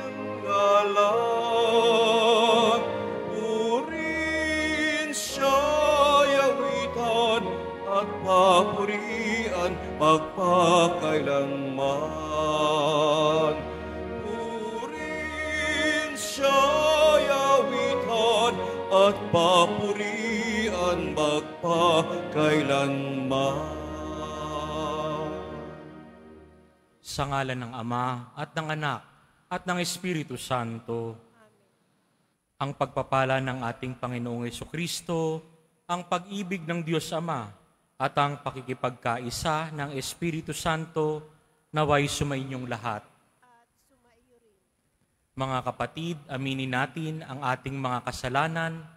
kanyang ngalan. Purihin siya'y awitan at papurian magpakailanman. Purihin siya'y awitan at papurian magpakailanman. Sa ngalan ng Ama at ng Anak at ng Espiritu Santo. Ang pagpapala ng ating Panginoong Jesucristo, ang pag-ibig ng Diyos Ama, at ang pakikipagkaisa ng Espiritu Santo naway sumainyong lahat. Mga kapatid, aminin natin ang ating mga kasalanan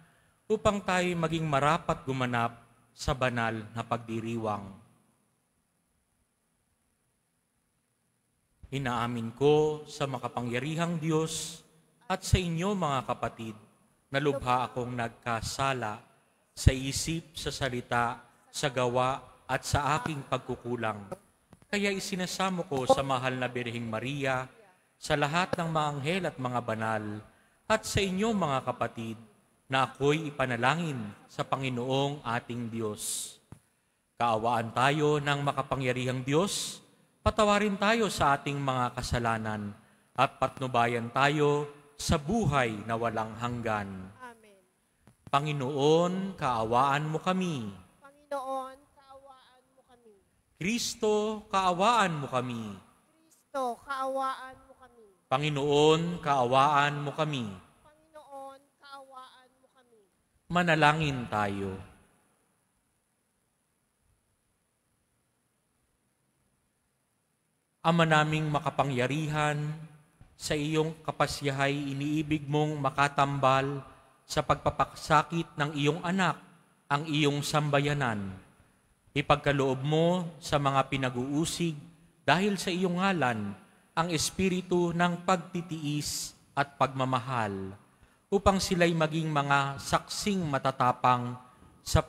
upang tayo maging marapat gumanap sa banal na pagdiriwang. Inaamin ko sa makapangyarihang Diyos at sa inyo mga kapatid na lubha akong nagkasala sa isip, sa salita, sa gawa at sa aking pagkukulang. Kaya isinasamo ko sa mahal na Birheng Maria, sa lahat ng mga anghel at mga banal, at sa inyo mga kapatid na ako'y ipanalangin sa Panginoong ating Diyos. Kaawaan tayo ng makapangyarihang Diyos, patawarin tayo sa ating mga kasalanan at patnubayan tayo sa buhay na walang hanggan. Amen. Panginoon, kaawaan mo kami. Panginoon, kaawaan mo kami. Kristo, kaawaan mo kami. Kristo, kaawaan mo kami. Panginoon, kaawaan mo kami. Panginoon, kaawaan mo kami. Manalangin tayo. Ama naming makapangyarihan, sa iyong kapasyahay iniibig mong makatambal sa pagpapaksakit ng iyong anak, ang iyong sambayanan. Ipagkaloob mo sa mga pinag-uusig dahil sa iyong ngalan ang espiritu ng pagtitiis at pagmamahal, upang sila'y maging mga saksing matatapang sa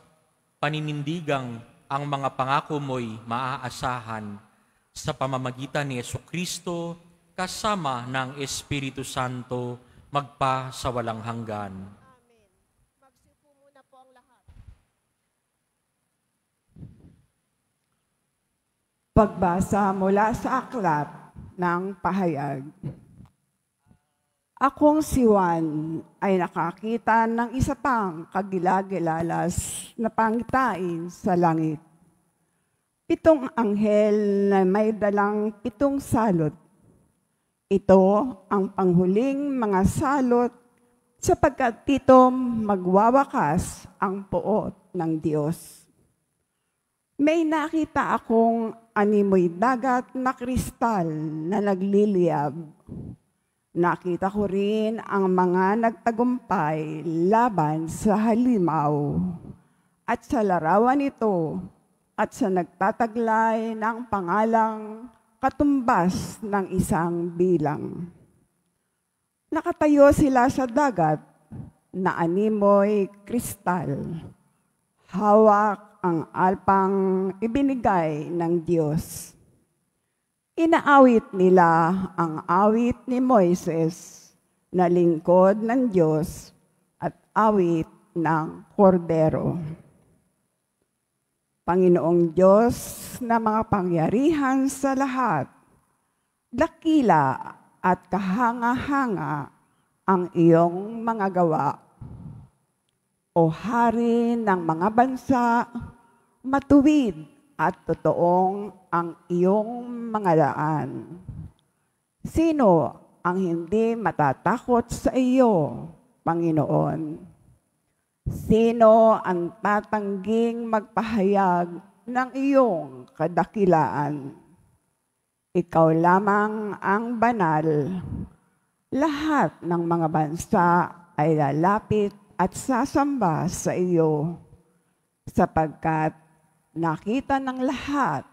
paninindigang ang mga pangako mo'y maaasahan, sa pamamagitan ni Jesucristo, kasama ng Espiritu Santo, magpa sa walang hanggan. Amen. Magsiupo muna po ang lahat. Pagbasa mula sa aklat ng pahayag. Akong si Juan ay nakakita ng isa pang kagilagilalas na pangitain sa langit. 7 anghel na may dalang 7 salot. Ito ang panghuling mga salot sapagkat dito magwawakas ang puot ng Diyos. May nakita akong animoy dagat na kristal na nagliliyab. Nakita ko rin ang mga nagtagumpay laban sa halimaw at sa larawan nito at sa nagtataglay ng pangalang katumbas ng isang bilang. Nakatayo sila sa dagat na animoy kristal. Hawak ang alpang ibinigay ng Diyos. Inaawit nila ang awit ni Moises na lingkod ng Diyos at awit ng Kordero. Panginoong Diyos na mga pangyarihan sa lahat, dakila at kahanga-hanga ang iyong mga gawa. O Hari ng mga bansa, matuwid at totoong ang iyong mga daan. Sino ang hindi matatakot sa iyo, Panginoon? Sino ang tatangging magpahayag ng iyong kadakilaan? Ikaw lamang ang banal. Lahat ng mga bansa ay lalapit at sasamba sa iyo, sapagkat nakita ng lahat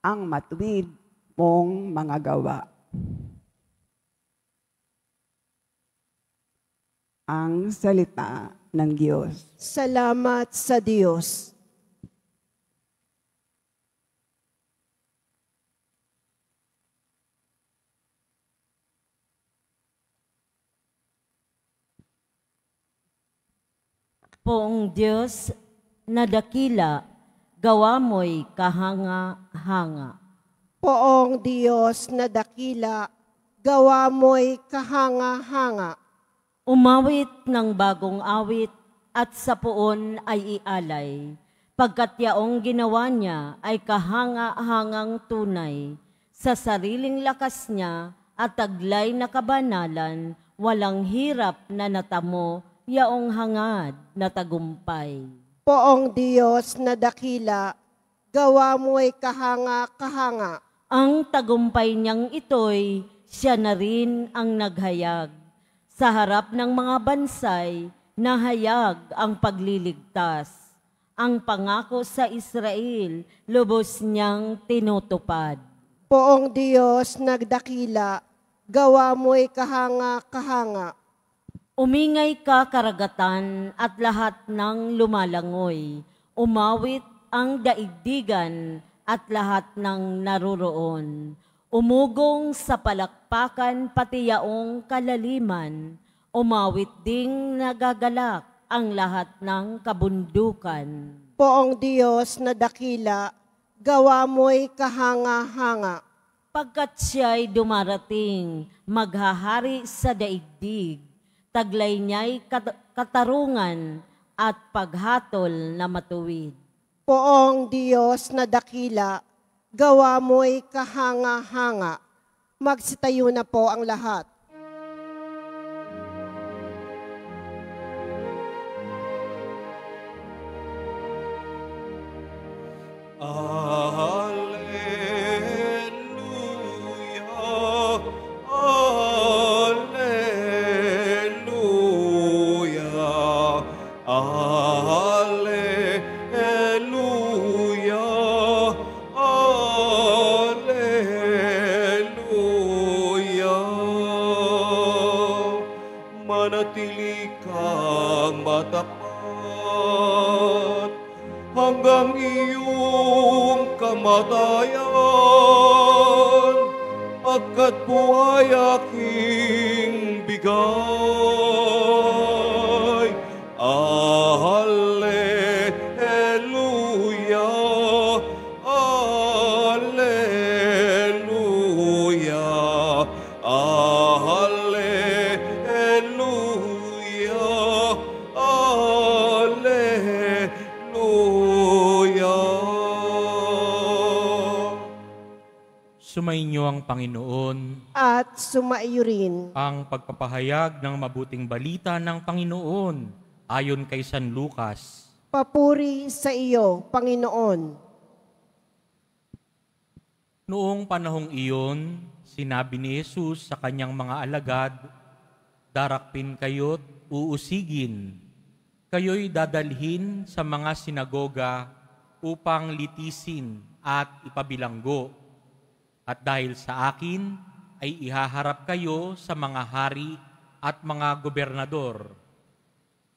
ang matuwid mong mga gawa. Ang salita ng Diyos. Salamat sa Diyos. Poong Diyos na dakila, gawa mo'y kahanga-hanga. Poong Diyos na dakila, gawa mo'y kahanga-hanga. Umawit ng bagong awit at sa poon ay ialay, pagkat yaong ginawa niya ay kahanga-hangang tunay. Sa sariling lakas niya at taglay na kabanalan, walang hirap na natamo, yaong hangad na tagumpay. Poong Diyos na dakila, gawa mo'y kahanga-kahanga. Ang tagumpay niyang ito'y siya na rin ang naghayag. Sa harap ng mga bansay, nahayag ang pagliligtas. Ang pangako sa Israel, lubos niyang tinutupad. Poong Diyos na dakila, gawa mo'y kahanga-kahanga. Umingay ka karagatan at lahat ng lumalangoy. Umawit ang daigdigan at lahat ng naroroon. Umugong sa palakpakan pati yaong kalaliman. Umawit ding nagagalak ang lahat ng kabundukan. Poong Diyos na dakila, gawa mo'y kahanga-hanga. Pagkat siya'y dumarating, maghahari sa daigdig. Taglay niya'y katarungan at paghatol na matuwid. Poong Diyos na dakila, gawa mo'y kahanga-hanga. Magsitayo na po ang lahat. Alleluia, Alleluia, Alleluia, Alleluia. Manatili kang matapat hanggang iyong kamatayan, agkat buhay aking bigay. Alleluia, Alleluia, Alleluia, Alleluia. Sumainyo ang Panginoon. At sumaiyo rin. Ang pagpapahayag ng mabuting balita ng Panginoon ayon kay San Lucas. Papuri sa iyo, Panginoon. Noong panahong iyon, sinabi ni Jesus sa kanyang mga alagad, "Darakpin kayo't uusigin. Kayo'y dadalhin sa mga sinagoga upang litisin at ipabilanggo. At dahil sa akin, ay ihaharap kayo sa mga hari at mga gobernador.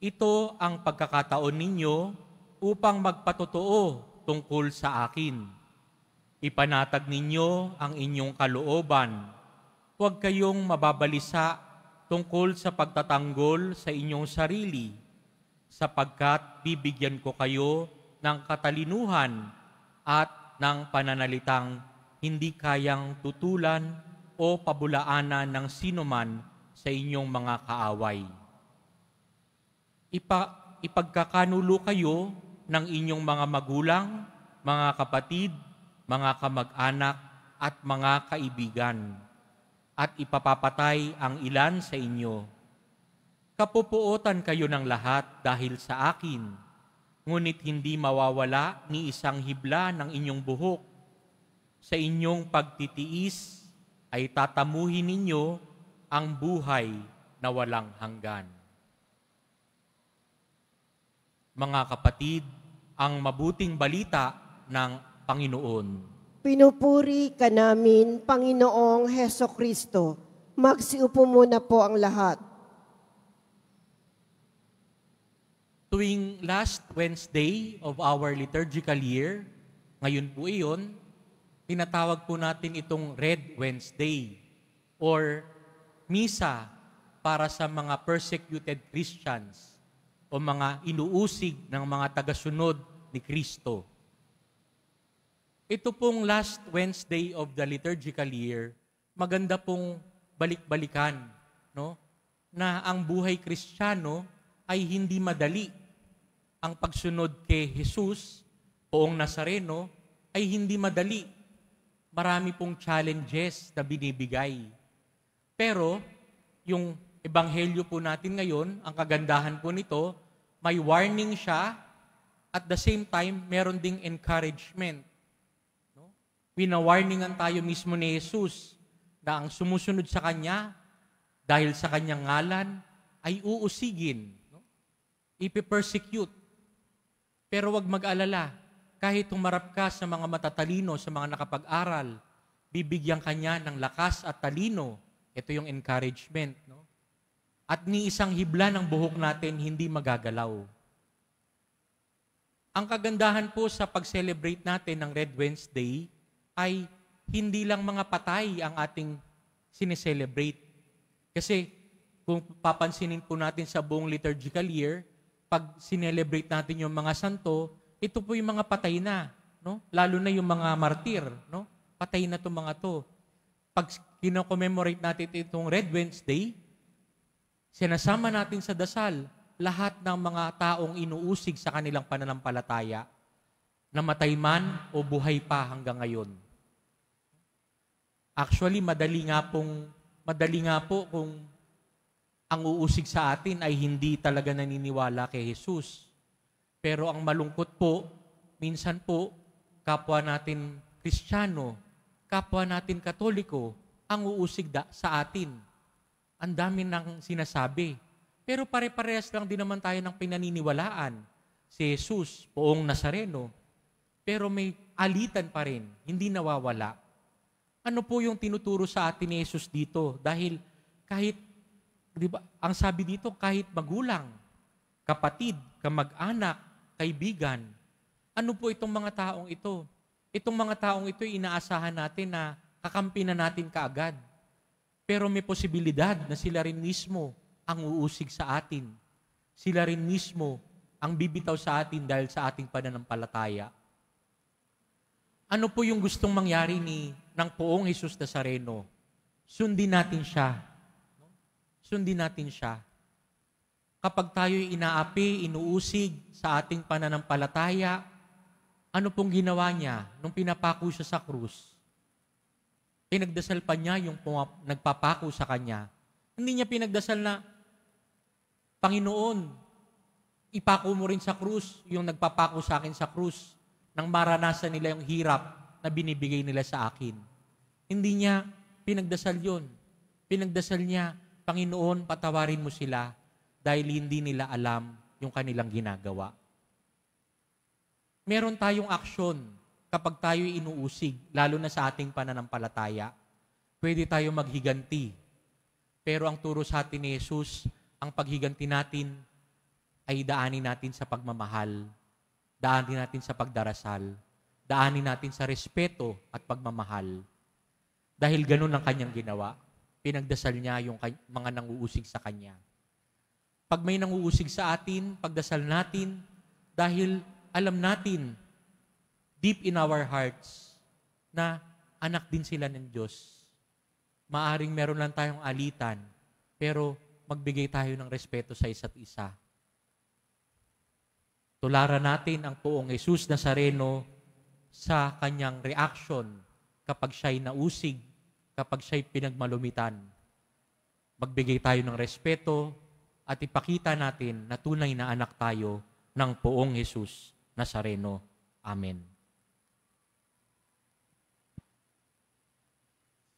Ito ang pagkakataon ninyo upang magpatotoo tungkol sa akin. Ipanatag ninyo ang inyong kalooban. Huwag kayong mababalisa tungkol sa pagtatanggol sa inyong sarili, sapagkat bibigyan ko kayo ng katalinuhan at ng pananalitang hindi kayang tutulan o pabulaanan ng sinuman sa inyong mga kaaway. Ipagkakanulo kayo ng inyong mga magulang, mga kapatid, mga kamag-anak at mga kaibigan, at ipapapatay ang ilan sa inyo. Kapupuotan kayo ng lahat dahil sa akin, ngunit hindi mawawala ni isang hibla ng inyong buhok. Sa inyong pagtitiis ay tatamuhin ninyo ang buhay na walang hanggan." Mga kapatid, ang mabuting balita ng Panginoon. Pinupuri ka namin, Panginoong Heso Kristo. Magsiupo muna po ang lahat. Tuwing last Wednesday of our liturgical year, ngayon po iyon, tinatawag po natin itong Red Wednesday or Misa para sa mga persecuted Christians. o mga inuusig ng mga tagasunod ni Kristo. Ito pong last Wednesday of the liturgical year, maganda pong balik-balikan, no? Na ang buhay Kristiyano ay hindi madali. Ang pagsunod kay Jesus, Poong Nazareno, ay hindi madali. Marami pong challenges na binibigay. Pero, yung ebanghelyo po natin ngayon, ang kagandahan po nito, may warning siya, at the same time, meron ding encouragement. No? Wina-warningan tayo mismo ni Jesus na ang sumusunod sa Kanya, dahil sa Kanyang ngalan, ay uusigin, no? Ipipersecute. Pero wag mag-alala, kahit humarap ka sa mga matatalino, sa mga nakapag-aral, bibigyan Kanya ng lakas at talino. Ito yung encouragement, no? At ni isang hibla ng buhok natin hindi magagalaw. Ang kagandahan po sa pag-celebrate natin ng Red Wednesday ay hindi lang mga patay ang ating sineselebrate. Kasi kung papansinin po natin sa buong liturgical year, pag sinelebrate natin yung mga santo, ito po yung mga patay na, no? Lalo na yung mga martir, no? Patay na itong mga to. Pag kino-commemorate natin itong Red Wednesday, sinasama natin sa dasal lahat ng mga taong inuusig sa kanilang pananampalataya, namatay man o buhay pa hanggang ngayon. Actually, madali nga po kung ang uusig sa atin ay hindi talaga naniniwala kay Jesus. Pero ang malungkot po, minsan po, kapwa natin Kristiyano, kapwa natin Katoliko, ang uusig sa atin. Ang dami nang sinasabi. Pero pare-parehas lang din naman tayo ng pinaniniwalaan. Si Jesus, Poong Nazareno. Pero may alitan pa rin, hindi nawawala. Ano po yung tinuturo sa atin ni Jesus dito? Dahil kahit, di ba, ang sabi dito, kahit magulang, kapatid, kamag-anak, kaibigan, ano po itong mga taong ito? Itong mga taong ito, inaasahan natin na kakampi na natin kaagad. Pero may posibilidad na sila rin mismo ang uusig sa atin. Sila rin mismo ang bibitaw sa atin dahil sa ating pananampalataya. Ano po yung gustong mangyari ng Poong Jesus Nazareno? Sundin natin siya. Sundin natin siya. Kapag tayo'y inaapi, inuusig sa ating pananampalataya, ano pong ginawa niya nung pinapako siya sa krus? Pinagdasal pa niya yung nagpapako sa kanya. Hindi niya pinagdasal na, Panginoon, ipako mo rin sa krus yung nagpapako sa akin sa krus nang maranasan nila yung hirap na binibigay nila sa akin. Hindi niya pinagdasal yun. Pinagdasal niya, Panginoon, patawarin mo sila dahil hindi nila alam yung kanilang ginagawa. Meron tayong aksyon kapag tayo inuusig, lalo na sa ating pananampalataya. Pwede tayo maghiganti. Pero ang turo sa atin ni Jesus, ang paghiganti natin ay daanin natin sa pagmamahal, daanin natin sa pagdarasal, daanin natin sa respeto at pagmamahal. Dahil ganun ang kanyang ginawa, pinagdasal niya yung mga nanguusig sa kanya. Pag may nanguusig sa atin, pagdasal natin, dahil alam natin, deep in our hearts, na anak din sila ng Diyos. Maaring meron lang tayong alitan, pero magbigay tayo ng respeto sa isa't isa. Tularan natin ang Poong Jesus Nazareno sa kanyang reaction kapag siya'y nausig, kapag siya'y pinagmalumitan. Magbigay tayo ng respeto at ipakita natin na tunay na anak tayo ng Poong Jesus Nazareno. Amen.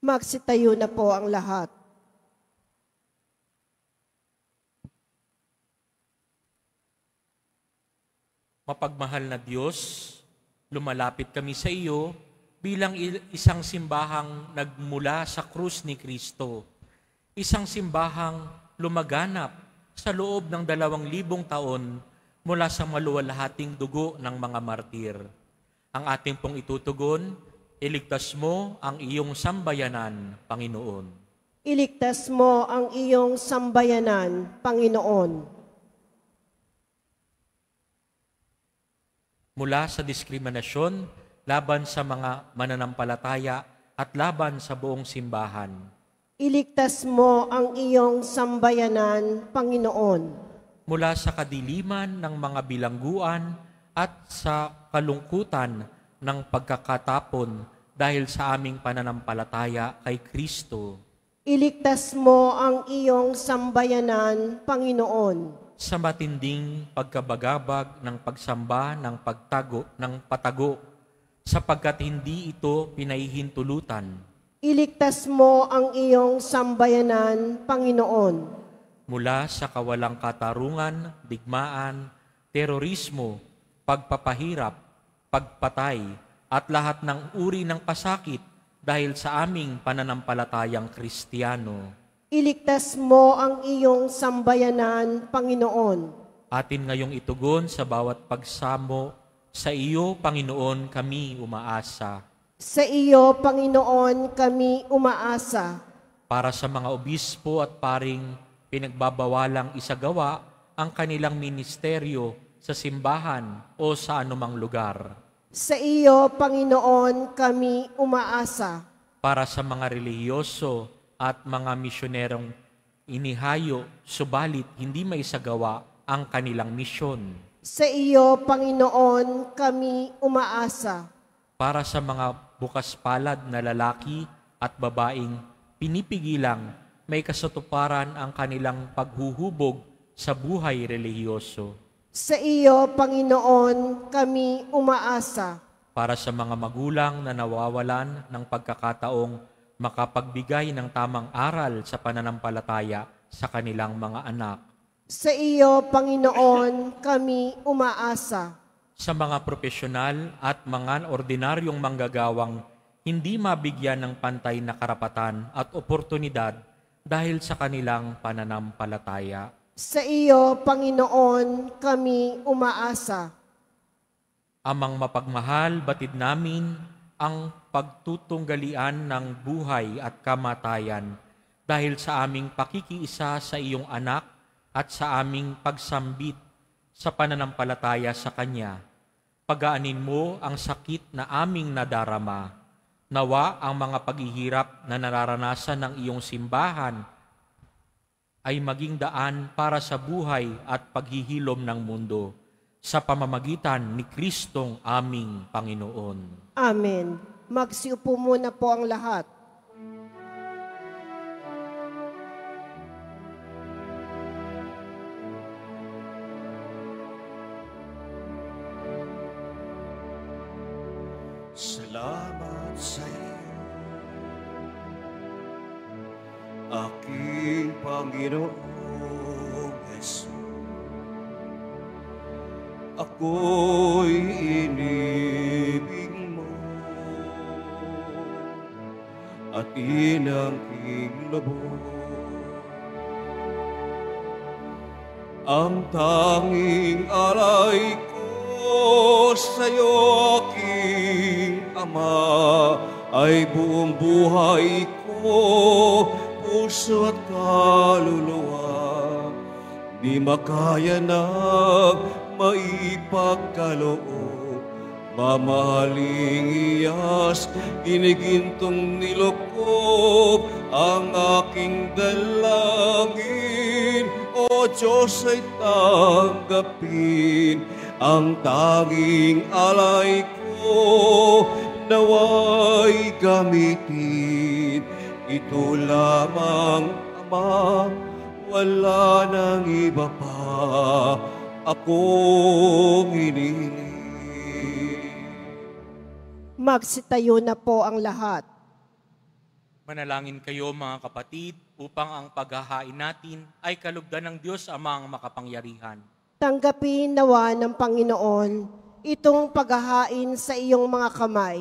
Magsitayo na po ang lahat. Mapagmahal na Diyos, lumalapit kami sa iyo bilang isang simbahang nagmula sa krus ni Kristo. Isang simbahang lumaganap sa loob ng 2,000 taon mula sa maluwalhating dugo ng mga martir. Ang ating pong itutugon, iligtas mo ang iyong sambayanan, Panginoon. Iligtas mo ang iyong sambayanan, Panginoon. mula sa diskriminasyon laban sa mga mananampalataya at laban sa buong simbahan. Iligtas mo ang iyong sambayanan, Panginoon, Mula sa kadiliman ng mga bilangguan at sa kalungkutan ng pagkakatapon dahil sa aming pananampalataya kay Kristo. iligtas mo ang iyong sambayanan, Panginoon, Sa matinding pagkabagabag ng pagsamba ng patago, sapagkat hindi ito pinahihintulutan. iligtas mo ang iyong sambayanan, Panginoon, Mula sa kawalang katarungan, digmaan, terorismo, pagpapahirap, pagpatay, at lahat ng uri ng pasakit dahil sa aming pananampalatayang Kristiyano. iligtas mo ang iyong sambayanan, Panginoon, Atin ngayong itugon sa bawat pagsamo, sa iyo, Panginoon, kami umaasa. sa iyo, Panginoon, kami umaasa. Para sa mga obispo at paring pinagbabawalang isagawa ang kanilang ministeryo sa simbahan o sa anumang lugar. Sa iyo, Panginoon, kami umaasa. Para sa mga relihiyoso at mga misyonerong inihayo, subalit hindi maisagawa ang kanilang misyon. Sa iyo, Panginoon, kami umaasa. Para sa mga bukas palad na lalaki at babaeng pinipigilang may kasatuparan ang kanilang paghuhubog sa buhay relihiyoso. Sa iyo, Panginoon, kami umaasa. Para sa mga magulang na nawawalan ng pagkakataong makapagbigay ng tamang aral sa pananampalataya sa kanilang mga anak. Sa iyo, Panginoon, kami umaasa. Sa mga profesional at mga ordinaryong manggagawang hindi mabigyan ng pantay na karapatan at oportunidad dahil sa kanilang pananampalataya. Sa iyo, Panginoon, kami umaasa. Amang mapagmahal, batid namin ang pagtutunggalian ng buhay at kamatayan dahil sa aming pakikiisa sa iyong anak at sa aming pagsambit sa pananampalataya sa Kanya. Pagaanin mo ang sakit na aming nadarama. Nawa ang mga paghihirap na nararanasan ng iyong simbahan ay maging daan para sa buhay at paghihilom ng mundo sa pamamagitan ni Kristong aming Panginoon. Amen. Magsiupo muna po ang lahat. Salamat sa iyo, aking Panginoong Yesus. Ako'y inibig mo at inangking lubos. Ang tanging alay ko sa'yo, aking Ama, ay buong buhay ko, puso at kaluluwa. Di makaya ng maipagkaloob, mamahaling iyas, ginigintong nilokob ang aking dalangin. O Diyos ay tanggapin ang tanging alay ko, nawa'y gamitin. Ito lamang, Ama, wala nang iba pa akong hinihiling. Magsitayo na po ang lahat. Manalangin kayo mga kapatid upang ang paghahain natin ay kalugdan ng Diyos Amang makapangyarihan. Tanggapin nawa ng Panginoon itong paghahain sa iyong mga kamay,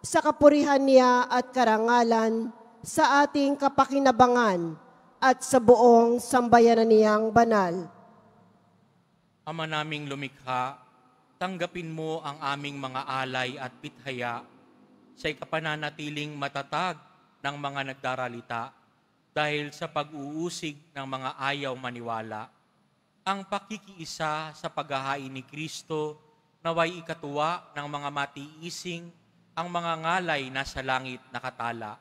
sa kapurihan niya at karangalan, sa ating kapakinabangan at sa buong sambayanan niyang banal. Ama naming lumikha, tanggapin mo ang aming mga alay at bithaya sa ikapananatiling matatag ng mga nagdaralita dahil sa pag-uusig ng mga ayaw maniwala. Ang pakikiisa sa paghahain ni Kristo naway ikatuwa ng mga matiising ang mga ngalay na sa langit nakatala.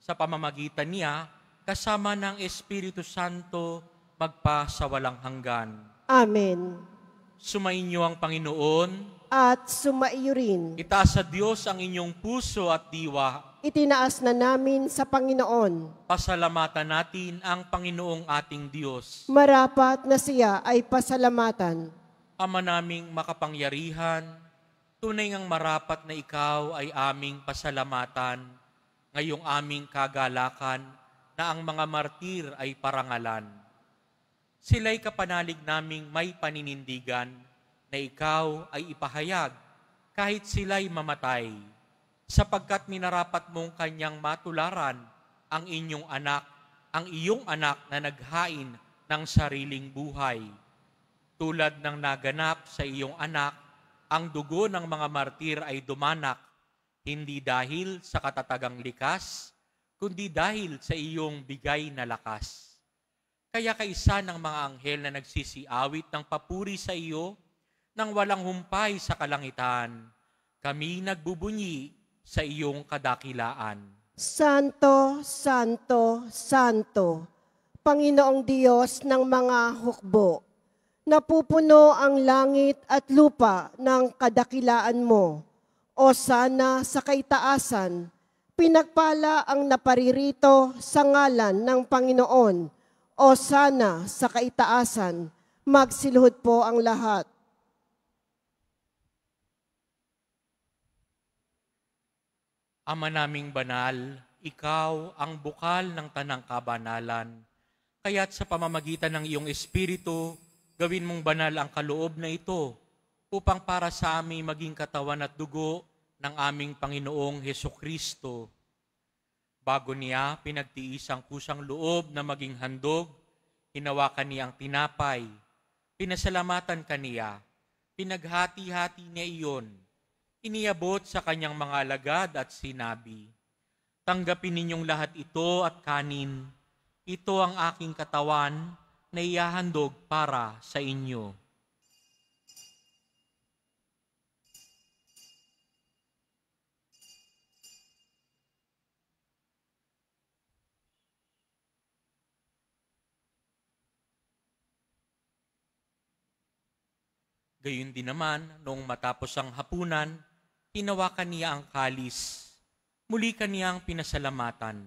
Sa pamamagitan niya, kasama ng Espiritu Santo, magpa sa walang hanggan. Amen. Sumainyo ang Panginoon. At sumaiyo rin. Itaas sa Diyos ang inyong puso at diwa. Itinaas na namin sa Panginoon. Pasalamatan natin ang Panginoong ating Diyos. Marapat na siya ay pasalamatan. Ama naming makapangyarihan, tunay ngang marapat na ikaw ay aming pasalamatan, ngayong aming kagalakan na ang mga martir ay parangalan. Sila'y kapanalig naming may paninindigan na ikaw ay ipahayag kahit sila'y mamatay, sapagkat minarapat mong kanyang matularan ang iyong anak na naghain ng sariling buhay. Tulad ng naganap sa iyong anak, ang dugo ng mga martir ay dumanak, hindi dahil sa katatagang likas, kundi dahil sa iyong bigay na lakas. Kaya kaisa ng mga anghel na nagsisiawit ng papuri sa iyo, nang walang humpay sa kalangitan, kami nagbubunyi sa iyong kadakilaan. Santo, Santo, Santo, Panginoong Diyos ng mga hukbo, napupuno ang langit at lupa ng kadakilaan mo. O sana sa kaitaasan, pinagpala ang naparirito sa ngalan ng Panginoon. O sana sa kaitaasan, magsiluhod po ang lahat. Ama naming banal, ikaw ang bukal ng tanang kabanalan. Kaya't sa pamamagitan ng iyong Espiritu, gawin mong banal ang kaloob na ito upang para sa amin maging katawan at dugo ng aming Panginoong Hesukristo. Bago niya pinagtiis ang kusang loob na maging handog, hinawakan niya ang tinapay, pinasalamatan kaniya, pinaghati-hati niya iyon, iniabot sa kanyang mga alagad at sinabi, "Tanggapin ninyong lahat ito at kanin. Ito ang aking katawan na ihahandog para sa inyo." Gayun din naman, noong matapos ang hapunan, hinawakan niya ang kalis. Muli kaniyang pinasalamatan.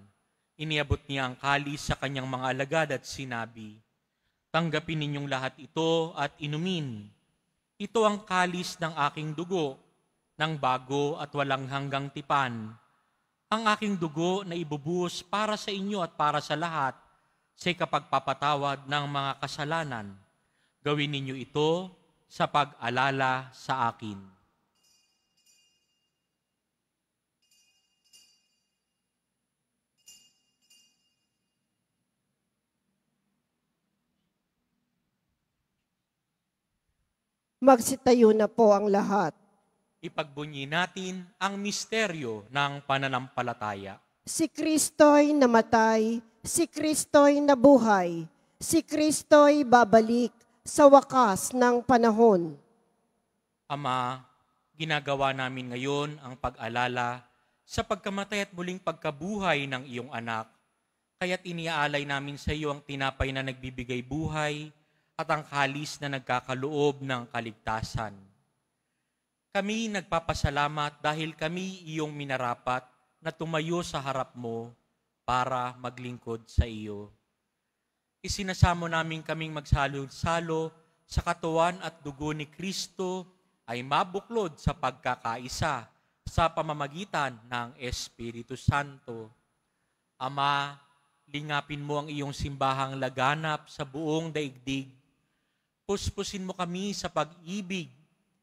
Iniabot niya ang kalis sa kanyang mga alagad at sinabi, "Tanggapin ninyong lahat ito at inumin. Ito ang kalis ng aking dugo, ng bago at walang hanggang tipan. Ang aking dugo na ibubuhos para sa inyo at para sa lahat sa kapagpapatawad ng mga kasalanan. Gawin ninyo ito sa pag-alala sa akin." Magsitayo na po ang lahat. Ipagbunyi natin ang misteryo ng pananampalataya. Si Kristo'y namatay, si Kristo'y nabuhay, si Kristo'y babalik sa wakas ng panahon. Ama, ginagawa namin ngayon ang pag-alala sa pagkamatay at muling pagkabuhay ng iyong anak. Kaya't iniaalay namin sa iyo ang tinapay na nagbibigay buhay at ang kalis na nagkakaloob ng kaligtasan. Kami nagpapasalamat dahil kami iyong minarapat na tumayo sa harap mo para maglingkod sa iyo. Isinasamo namin kaming magsalo-salo sa katawan at dugo ni Kristo ay mabuklod sa pagkakaisa sa pamamagitan ng Espiritu Santo. Ama, lingapin mo ang iyong simbahang laganap sa buong daigdig. Puspusin mo kami sa pag-ibig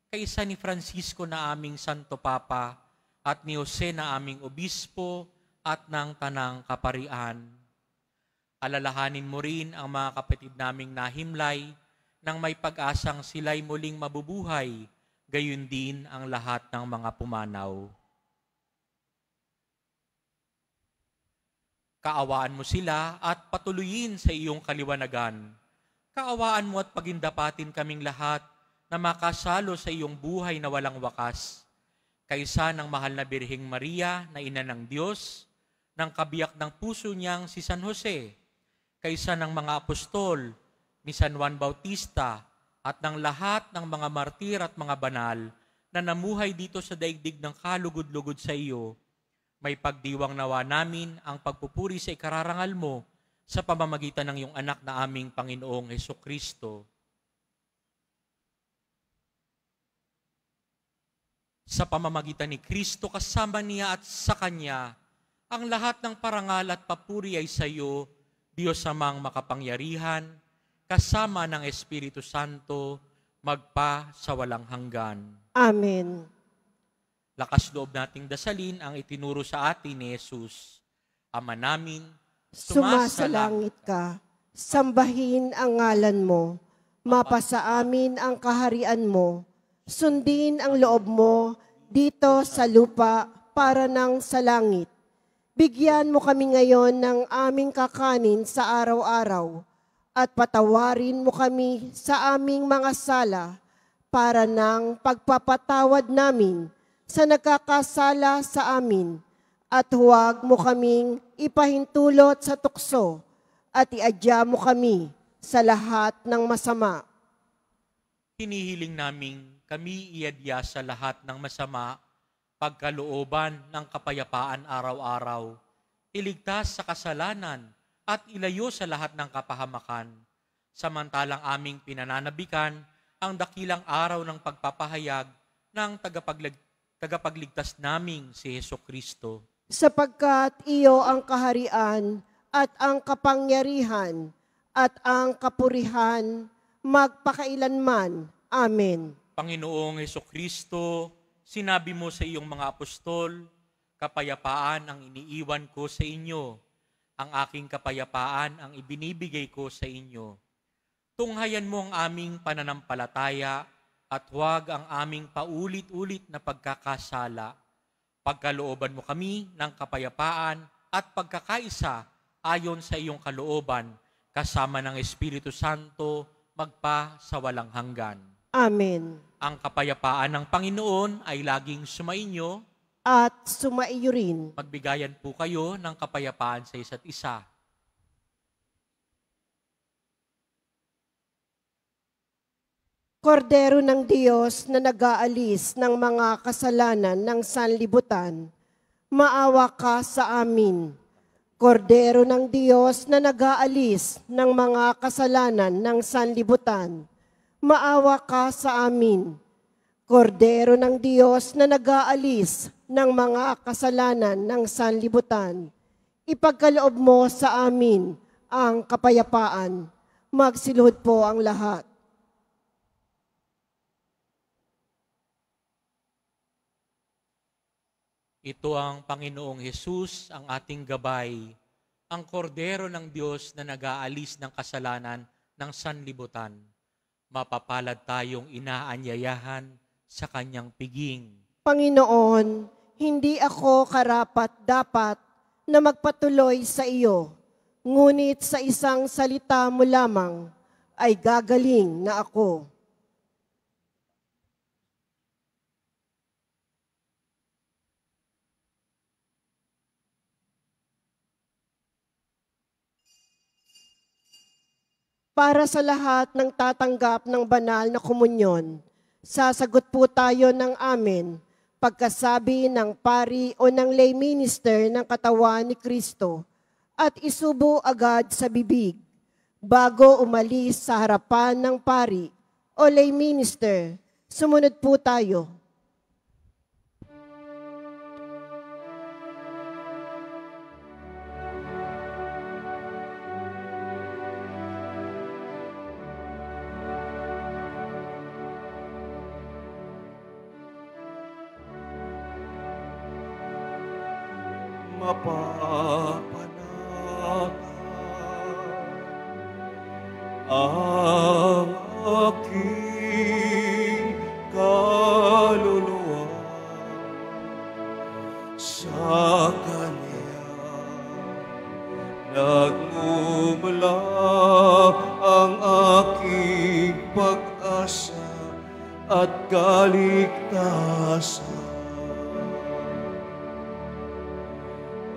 kaisa ni Francisco na aming Santo Papa at ni Jose na aming Obispo at ng Tanang Kaparian. Alalahanin mo rin ang mga kapatid naming nahimlay nang may pag-asang sila'y muling mabubuhay, gayon din ang lahat ng mga pumanaw. Kaawaan mo sila at patuloyin sa iyong kaliwanagan. Kaawaan mo at pagindapatin kaming lahat na makasalo sa iyong buhay na walang wakas, kaysa ng mahal na Birheng Maria na ina ng Diyos, ng kabiyak ng puso niyang si San Jose, kaysa ng mga apostol, ni San Juan Bautista, at ng lahat ng mga martir at mga banal na namuhay dito sa daigdig ng kalugod-lugod sa iyo, may pagdiwang nawa namin ang pagpupuri sa ikararangal mo sa pamamagitan ng iyong anak na aming Panginoong Hesukristo. Sa pamamagitan ni Kristo, kasama niya at sa Kanya, ang lahat ng parangal at papuri ay sa iyo, Diyos Amang makapangyarihan, kasama ng Espiritu Santo, magpa sa walang hanggan. Amen. Lakas loob nating dasalin ang itinuro sa atin ni Jesus. Ama namin, Sumasalangit ka, sambahin ang ngalan mo, mapasa amin ang kaharian mo, sundin ang loob mo dito sa lupa para nang sa langit. Bigyan mo kami ngayon ng aming kakanin sa araw-araw at patawarin mo kami sa aming mga sala para nang pagpapatawad namin sa nagkakasala sa amin. At huwag mo kaming ipahintulot sa tukso at iadya mo kami sa lahat ng masama. hinihiling naming kami iadya sa lahat ng masama, pagkalooban ng kapayapaan araw-araw, iligtas sa kasalanan at ilayo sa lahat ng kapahamakan, samantalang aming pinananabikan ang dakilang araw ng pagpapahayag ng tagapagligtas naming si Hesukristo. Sapagkat iyo ang kaharian at ang kapangyarihan at ang kapurihan magpakailanman. Amen. Panginoong Hesukristo, sinabi mo sa iyong mga apostol, kapayapaan ang iniiwan ko sa inyo, ang aking kapayapaan ang ibinibigay ko sa inyo. Tunghayan mo ang aming pananampalataya at huwag ang aming paulit-ulit na pagkakasala. Pagkalooban mo kami ng kapayapaan at pagkakaisa ayon sa iyong kalooban, kasama ng Espiritu Santo, magpa sa walang hanggan. Amen. Ang kapayapaan ng Panginoon ay laging sumainyo. At sumaiyo rin. Magbigayan po kayo ng kapayapaan sa isa't isa. Kordero ng Diyos na nag-aalis ng mga kasalanan ng sanlibutan, maawa ka sa amin. Kordero ng Diyos na nag-aalis ng mga kasalanan ng sanlibutan, maawa ka sa amin. Kordero ng Diyos na nag-aalis ng mga kasalanan ng sanlibutan, ipagkaloob mo sa amin ang kapayapaan. Magsiluhod po ang lahat. Ito ang Panginoong Hesus, ang ating gabay, ang kordero ng Diyos na nag-aalis ng kasalanan ng sanlibutan. Mapapalad tayong inaanyayahan sa kanyang piging. Panginoon, hindi ako karapat-dapat na magpatuloy sa iyo, ngunit sa isang salita mo lamang ay gagaling na ako. Para sa lahat ng tatanggap ng banal na komunyon, sasagot po tayo ng amen pagkasabi ng pari o ng lay minister ng katawan ni Kristo at isubo agad sa bibig bago umalis sa harapan ng pari o lay minister. Sumunod po tayo. Mapapanatag ang aking kaluluwa sa Kanya. Nagmumula ang aking pag-asa kaligtasan.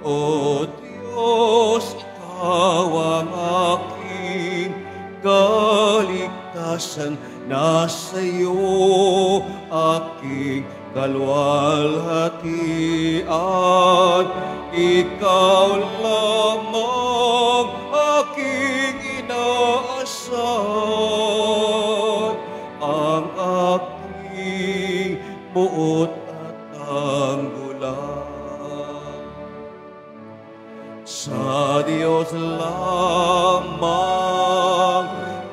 O Diyos, Ikaw ang aking kaligtasan, nasa iyo aking kalwalhatian. Ikaw lamang aking inaasahan, ang aking buot at tanggulan. Sa Diyos lamang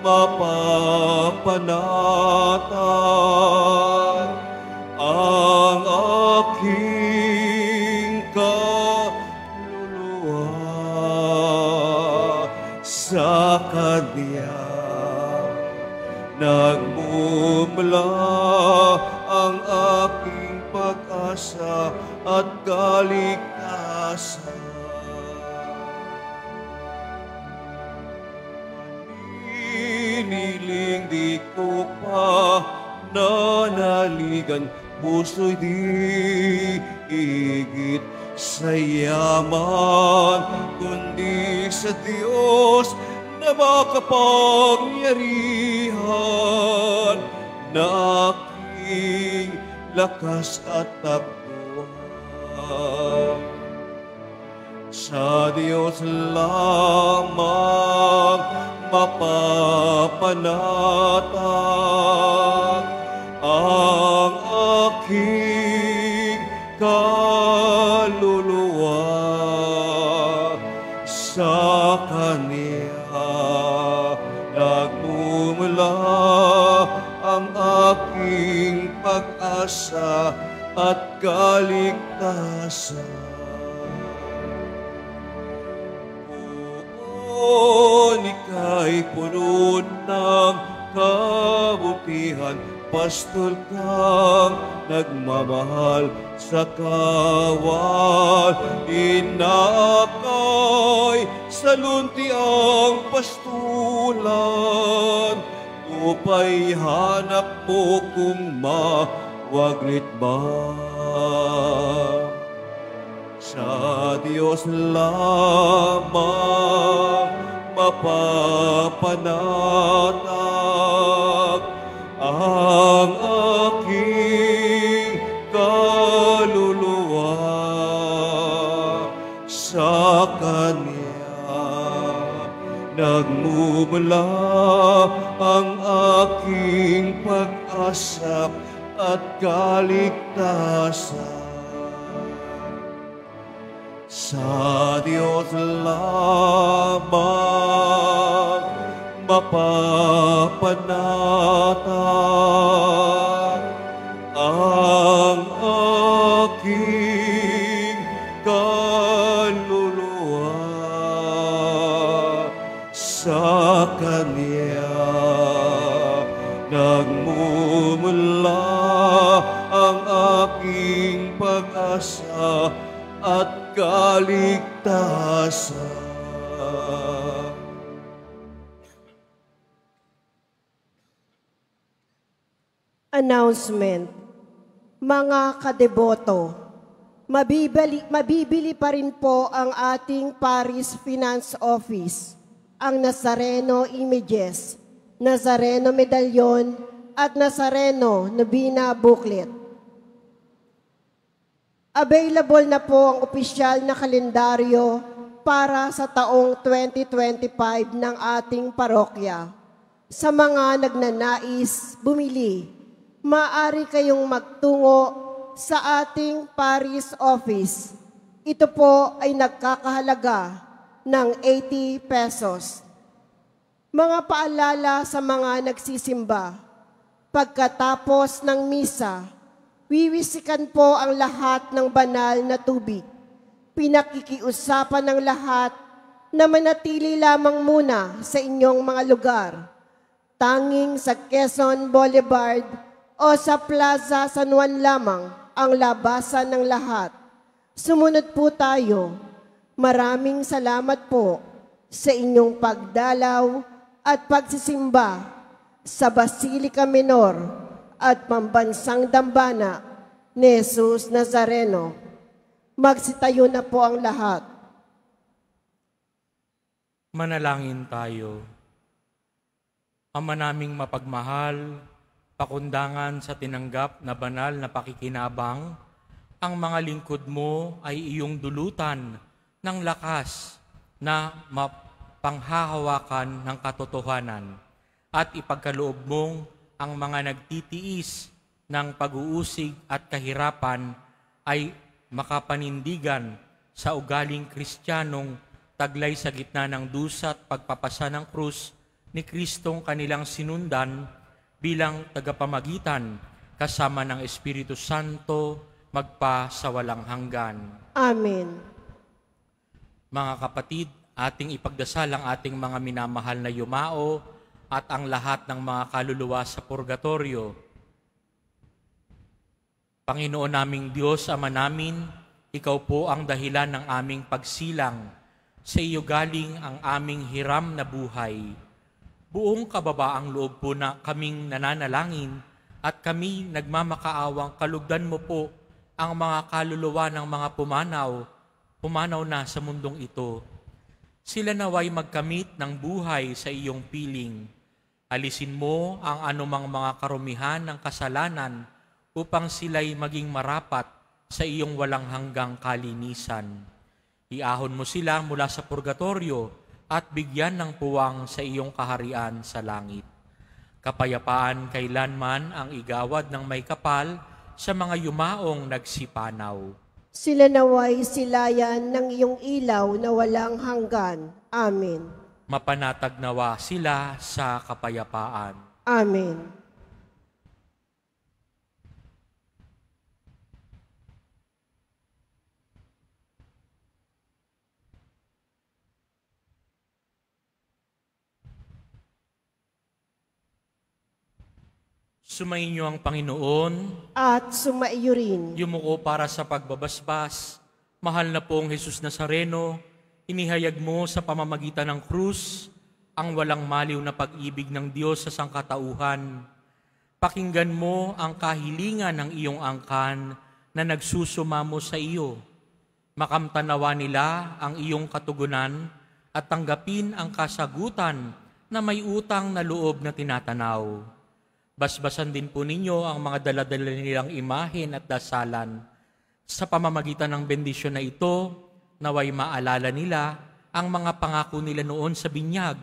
mapapanatag ang aking kaluluwa. Sa Kanya nagmumula ang aking pag-asa at kaligtasan. Iniling di ko pa nanaligan, puso'y di higit sa yaman, kundi sa Diyos na makapangyarihan, na aking lakas at takbuhan. Sa Diyos lamang mapapanatag ang aking kaluluwa. Sa Kanya nagmumula ang aking pag-asa at kaligtasan. Ika'y puno ng kabutihan, pastol kang nagmamahal sa kawal. Inakay sa lunti ang pastulan, upay hanap mo kung mawaglit ba. Sa Diyos lamang mapapanatag ang aking kaluluwa. Sa Kanya nagmumula ang aking pag-asa at kaligtasan. Sa Diyos lamang mapapanatag ang aking kaluluwa. Sa Kanya nagmumula ang aking pag-asa at kaligtasan. Announcement. Mga kadeboto, mabibili pa rin po ang ating Paris Finance Office, ang Nazareno Images, Nazareno Medalyon at Nazareno Novena Booklet. Available na po ang opisyal na kalendaryo para sa taong 2025 ng ating parokya. Sa mga nagnanais bumili, maaari kayong magtungo sa ating Paris office. Ito po ay nagkakahalaga ng 80 pesos. Mga paalala sa mga nagsisimba. Pagkatapos ng misa, wiwisikan po ang lahat ng banal na tubig. Pinakikiusapan ng lahat na manatili lamang muna sa inyong mga lugar. Tanging sa Quezon Boulevard o sa Plaza San Juan lamang ang labasan ng lahat. Sumunod po tayo. Maraming salamat po sa inyong pagdalaw at pagsisimba sa Basilica Minor at pambansang dambana ni Jesus Nazareno. Magsitayo na po ang lahat. Manalangin tayo. Ama naming mapagmahal, pakundangan sa tinanggap na banal na pakikinabang, ang mga lingkod mo ay iyong dulutan ng lakas na mapanghahawakan ng katotohanan at ipagkaloob mong ang mga nagtitiis ng pag-uusig at kahirapan ay makapanindigan sa ugaling Kristiyanong taglay sa gitna ng dusa at pagpapasa ng krus ni Kristong kanilang sinundan bilang tagapamagitan kasama ng Espiritu Santo magpa sa walang hanggan. Amen. Mga kapatid, ating ipagdasal ang ating mga minamahal na yumao at ang lahat ng mga kaluluwa sa purgatorio. Panginoon naming Diyos, Ama namin, Ikaw po ang dahilan ng aming pagsilang. Sa iyo galing ang aming hiram na buhay. Buong kababaang loob po na kaming nananalangin at kami nagmamakaawang kalugdan mo po ang mga kaluluwa ng mga pumanaw na sa mundong ito. Sila naway magkamit ng buhay sa iyong piling. Alisin mo ang anumang mga karumihan ng kasalanan upang sila'y maging marapat sa iyong walang hanggang kalinisan. Iahon mo sila mula sa purgatorio at bigyan ng puwang sa iyong kaharian sa langit. Kapayapaan kailanman ang igawad ng may kapal sa mga yumaong nagsipanaw. Sila naway silayan ng iyong ilaw na walang hanggan. Amen. Mapanatag nawa sila sa kapayapaan. Amen. Sumainyo ang Panginoon, At sumaiyo rin. yumuko para sa pagbabasbas. Mahal na pong Jesus Nazareno, inihayag mo sa pamamagitan ng krus ang walang maliw na pag-ibig ng Diyos sa sangkatauhan. Pakinggan mo ang kahilingan ng iyong angkan na nagsusumamo sa iyo. Makamtanawa nila ang iyong katugunan at tanggapin ang kasagutan na may utang na loob na tinatanaw. Basbasan din po ninyo ang mga daladala nilang imahen at dasalan. Sa pamamagitan ng bendisyon na ito, naway maalala nila ang mga pangako nila noon sa binyag,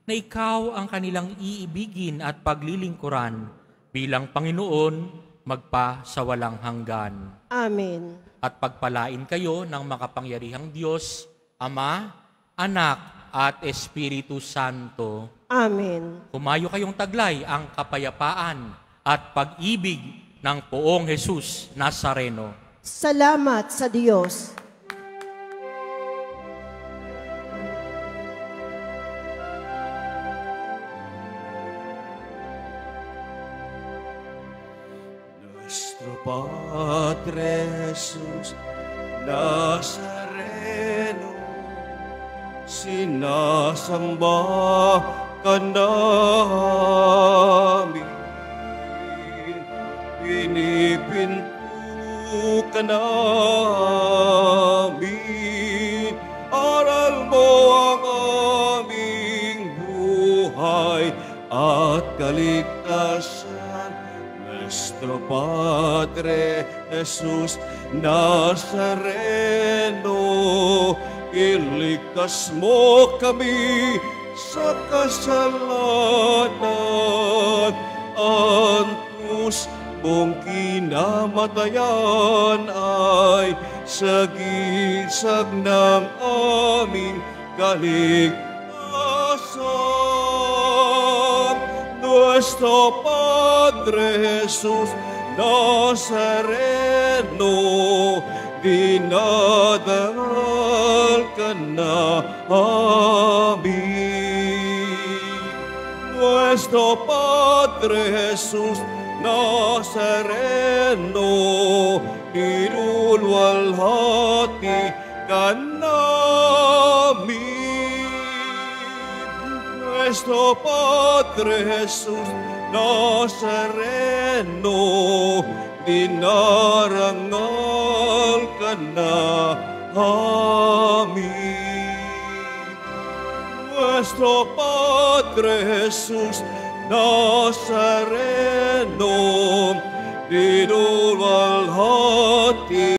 na ikaw ang kanilang iibigin at paglilingkuran bilang Panginoon magpa sa walang hanggan. Amen. At pagpalain kayo ng makapangyarihang Diyos, Ama, Anak, at Espiritu Santo. Amen. Humayo kayong taglay ang kapayapaan at pag-ibig ng Poong Jesus Nazareno. Salamat sa Diyos. Nuestro Padre Jesus Nazareno, sinasamba ka namin, pinipinto ka namin, aral mo ang aming buhay at kaligtasan. Nuestro Padre Jesus Nazareno, iligtas mo kami sa kasalanan. Ang krus mong kinamatayan ay sagisag ng aming kaligtasan. Nuestro Padre Jesus Nazareno, dinadal ka namin. Nuestro Padre Jesus Nazareno, nilulwalhati ka namin. nuestro Padre Jesús Nazareno, dinarangal ka na. Amin. Nuestro Padre Jesús Nazareno, dinulwalhati